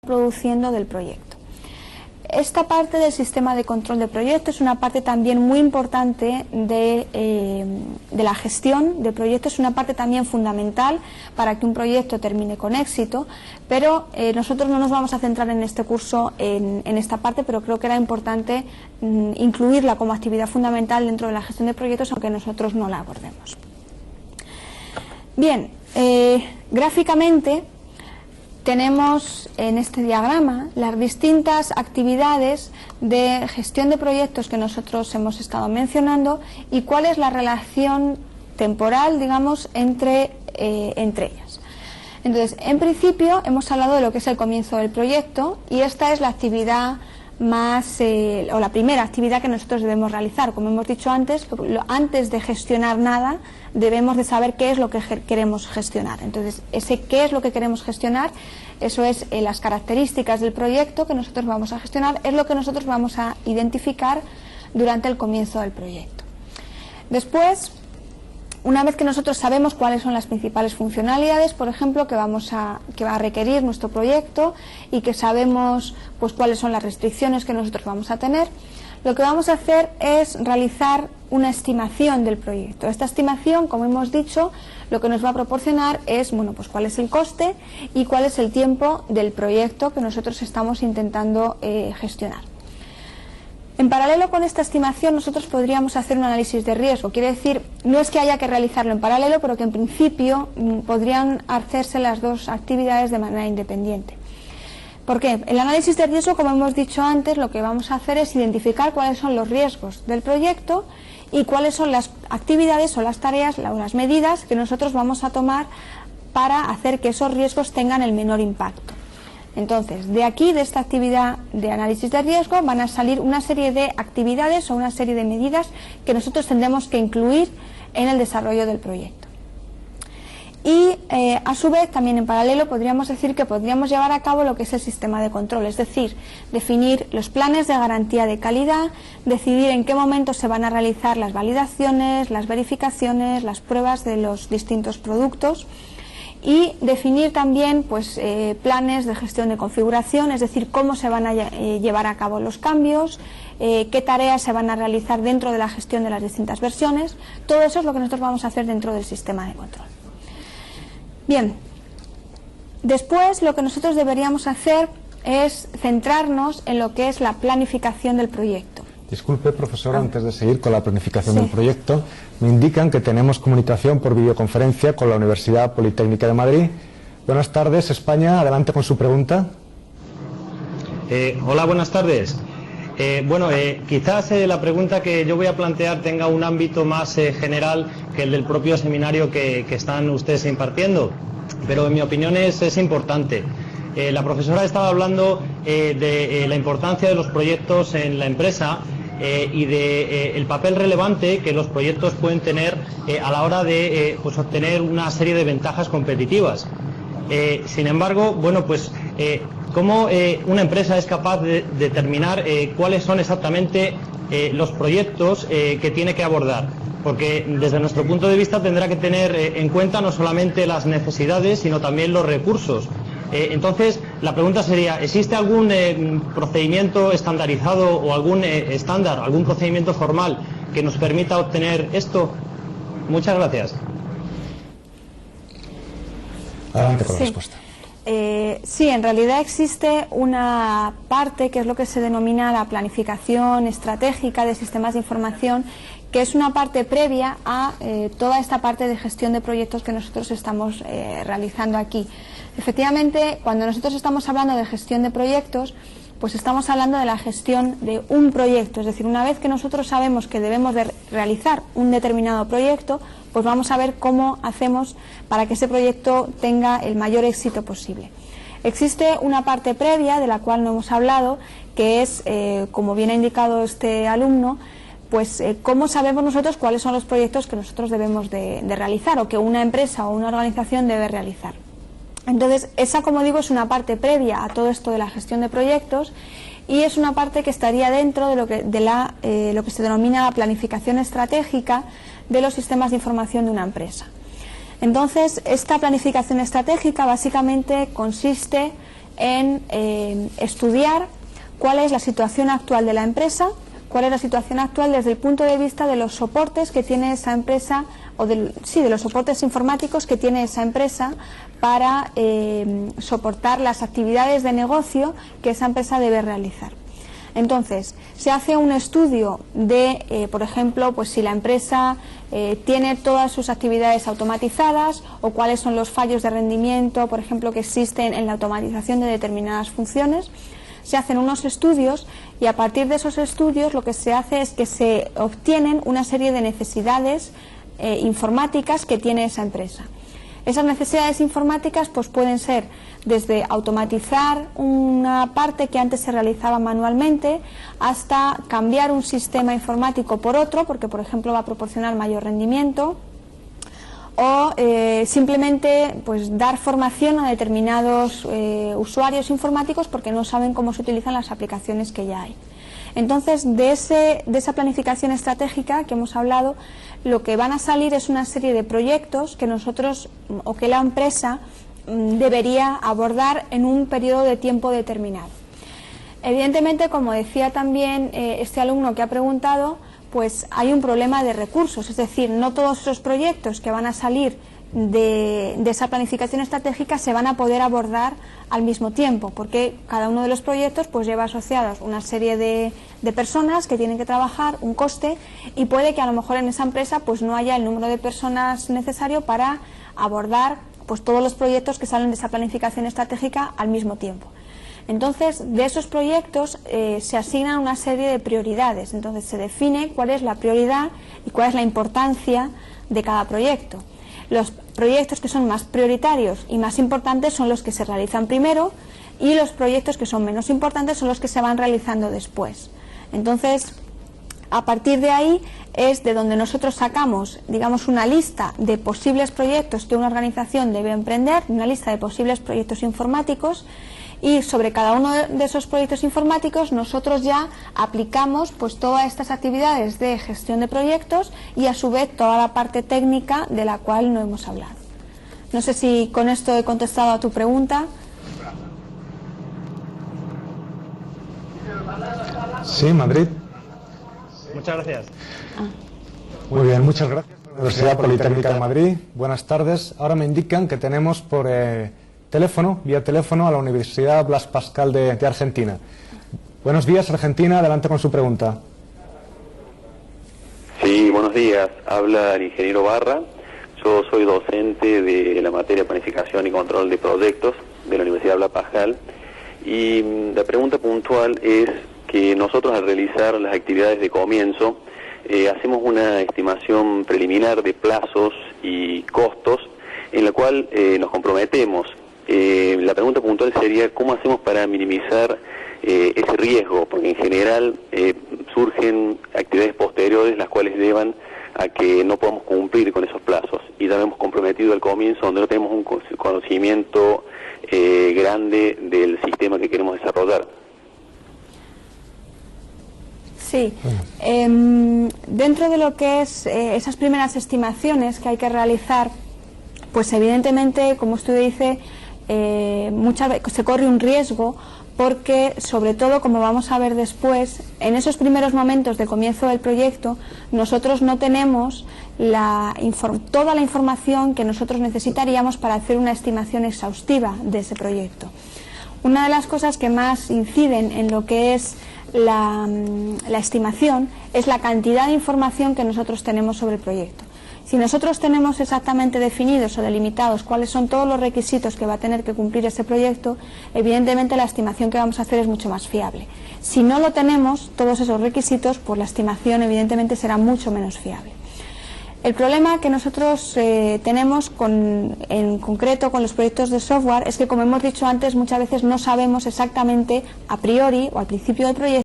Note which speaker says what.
Speaker 1: produciendo del proyecto. Esta parte del sistema de control de proyectos es una parte también muy importante de la gestión de proyectos, es una parte también fundamental para que un proyecto termine con éxito, pero nosotros no nos vamos a centrar en este curso en esta parte, pero creo que era importante incluirla como actividad fundamental dentro de la gestión de proyectos, aunque nosotros no la abordemos. Bien, gráficamente tenemos en este diagrama las distintas actividades de gestión de proyectos que nosotros hemos estado mencionando y cuál es la relación temporal, digamos, entre ellas. Entonces, en principio hemos hablado de lo que es el comienzo del proyecto y esta es la actividad más, o la primera actividad que nosotros debemos realizar. Como hemos dicho antes, antes de gestionar nada, debemos de saber qué es lo que queremos gestionar. Entonces, ese qué es lo que queremos gestionar, eso es las características del proyecto que nosotros vamos a gestionar, es lo que nosotros vamos a identificar durante el comienzo del proyecto. Después, una vez que nosotros sabemos cuáles son las principales funcionalidades, por ejemplo, que va a requerir nuestro proyecto y que sabemos pues cuáles son las restricciones que nosotros vamos a tener, lo que vamos a hacer es realizar una estimación del proyecto. Esta estimación, como hemos dicho, lo que nos va a proporcionar es, bueno, pues cuál es el coste y cuál es el tiempo del proyecto que nosotros estamos intentando gestionar. En paralelo con esta estimación nosotros podríamos hacer un análisis de riesgo, quiere decir, no es que haya que realizarlo en paralelo, pero que en principio podrían hacerse las dos actividades de manera independiente. ¿Por qué? El análisis de riesgo, como hemos dicho antes, lo que vamos a hacer es identificar cuáles son los riesgos del proyecto y cuáles son las actividades o las tareas o las medidas que nosotros vamos a tomar para hacer que esos riesgos tengan el menor impacto. Entonces, de aquí, de esta actividad de análisis de riesgo, van a salir una serie de actividades o una serie de medidas que nosotros tendremos que incluir en el desarrollo del proyecto. Y, a su vez, también en paralelo, podríamos decir que podríamos llevar a cabo lo que es el sistema de control, es decir, definir los planes de garantía de calidad, decidir en qué momento se van a realizar las validaciones, las verificaciones, las pruebas de los distintos productos, y definir también pues, planes de gestión de configuración, es decir, cómo se van a llevar a cabo los cambios, qué tareas se van a realizar dentro de la gestión de las distintas versiones. Todo eso es lo que nosotros vamos a hacer dentro del sistema de control. Bien, después lo que nosotros deberíamos hacer es centrarnos en lo que es la planificación del proyecto.
Speaker 2: Disculpe, profesora, antes de seguir con la planificación del proyecto, me indican que tenemos comunicación por videoconferencia con la Universidad Politécnica de Madrid. Buenas tardes, España, adelante con su pregunta.
Speaker 3: Hola, buenas tardes. Quizás la pregunta que yo voy a plantear tenga un ámbito más general que el del propio seminario que están ustedes impartiendo, pero en mi opinión es importante. La profesora estaba hablando de la importancia de los proyectos en la empresa y de el papel relevante que los proyectos pueden tener a la hora de obtener una serie de ventajas competitivas. Sin embargo, ¿cómo una empresa es capaz de determinar cuáles son exactamente los proyectos que tiene que abordar? Porque desde nuestro punto de vista tendrá que tener en cuenta no solamente las necesidades, sino también los recursos. Entonces, la pregunta sería, ¿existe algún procedimiento estandarizado o algún estándar, algún procedimiento formal que nos permita obtener esto? Muchas gracias.
Speaker 2: Adelante con la respuesta.
Speaker 1: Sí, en realidad existe una parte que es lo que se denomina la planificación estratégica de sistemas de información, que es una parte previa a toda esta parte de gestión de proyectos que nosotros estamos realizando aquí. Efectivamente, cuando nosotros estamos hablando de gestión de proyectos, pues estamos hablando de la gestión de un proyecto, es decir, una vez que nosotros sabemos que debemos de realizar un determinado proyecto, pues vamos a ver cómo hacemos para que ese proyecto tenga el mayor éxito posible. Existe una parte previa de la cual no hemos hablado, que es, como bien ha indicado este alumno, pues cómo sabemos nosotros cuáles son los proyectos que nosotros debemos de realizar o que una empresa o una organización debe realizar. Entonces, esa, como digo, es una parte previa a todo esto de la gestión de proyectos y es una parte que estaría dentro de lo que se denomina la planificación estratégica de los sistemas de información de una empresa. Entonces, esta planificación estratégica básicamente consiste en estudiar cuál es la situación actual de la empresa, cuál es la situación actual desde el punto de vista de los soportes que tiene esa empresa, o de los soportes informáticos que tiene esa empresa para soportar las actividades de negocio que esa empresa debe realizar. Entonces, se hace un estudio de, por ejemplo, pues si la empresa tiene todas sus actividades automatizadas o cuáles son los fallos de rendimiento, por ejemplo, que existen en la automatización de determinadas funciones. Se hacen unos estudios y a partir de esos estudios lo que se hace es que se obtienen una serie de necesidades informáticas que tiene esa empresa. Esas necesidades informáticas pues pueden ser desde automatizar una parte que antes se realizaba manualmente hasta cambiar un sistema informático por otro, porque por ejemplo va a proporcionar mayor rendimiento, o simplemente pues dar formación a determinados usuarios informáticos porque no saben cómo se utilizan las aplicaciones que ya hay. Entonces, de esa planificación estratégica que hemos hablado, lo que van a salir es una serie de proyectos que nosotros o que la empresa debería abordar en un periodo de tiempo determinado. Evidentemente, como decía también este alumno que ha preguntado, pues hay un problema de recursos, es decir, no todos esos proyectos que van a salir de esa planificación estratégica se van a poder abordar al mismo tiempo, porque cada uno de los proyectos pues lleva asociados una serie de personas que tienen que trabajar, un coste, y puede que a lo mejor en esa empresa pues no haya el número de personas necesario para abordar pues todos los proyectos que salen de esa planificación estratégica al mismo tiempo. Entonces, de esos proyectos se asignan una serie de prioridades. Entonces, se define cuál es la prioridad y cuál es la importancia de cada proyecto. Los proyectos que son más prioritarios y más importantes son los que se realizan primero, y los proyectos que son menos importantes son los que se van realizando después. Entonces, a partir de ahí es de donde nosotros sacamos, digamos, una lista de posibles proyectos que una organización debe emprender, una lista de posibles proyectos informáticos, y sobre cada uno de esos proyectos informáticos nosotros ya aplicamos pues todas estas actividades de gestión de proyectos y a su vez toda la parte técnica de la cual no hemos hablado. No sé si con esto he contestado a tu pregunta.
Speaker 2: Sí, Madrid.
Speaker 3: Muchas gracias.
Speaker 2: Muy bien, muchas gracias. Universidad Politécnica de Madrid. Buenas tardes. Ahora me indican que tenemos por vía teléfono a la Universidad Blas Pascal de Argentina. Buenos días, Argentina, adelante con su pregunta.
Speaker 4: Sí, buenos días. Habla el ingeniero Barra. Yo soy docente de la materia de planificación y control de proyectos de la Universidad Blas Pascal. Y la pregunta puntual es que nosotros al realizar las actividades de comienzo hacemos una estimación preliminar de plazos y costos en la cual nos comprometemos. La pregunta puntual sería ¿cómo hacemos para minimizar ese riesgo? Porque en general surgen actividades posteriores las cuales llevan a que no podamos cumplir con esos plazos, y ya hemos comprometido al comienzo donde no tenemos un conocimiento grande del sistema que queremos desarrollar.
Speaker 1: Sí, dentro de lo que es esas primeras estimaciones que hay que realizar, pues evidentemente, como usted dice, muchas veces se corre un riesgo porque, sobre todo, como vamos a ver después, en esos primeros momentos de comienzo del proyecto, nosotros no tenemos toda la información que nosotros necesitaríamos para hacer una estimación exhaustiva de ese proyecto. Una de las cosas que más inciden en lo que es la estimación es la cantidad de información que nosotros tenemos sobre el proyecto. Si nosotros tenemos exactamente definidos o delimitados cuáles son todos los requisitos que va a tener que cumplir ese proyecto, evidentemente la estimación que vamos a hacer es mucho más fiable. Si no lo tenemos, todos esos requisitos, pues la estimación evidentemente será mucho menos fiable. El problema que nosotros tenemos en concreto con los proyectos de software es que, como hemos dicho antes, muchas veces no sabemos exactamente a priori o al principio del proyecto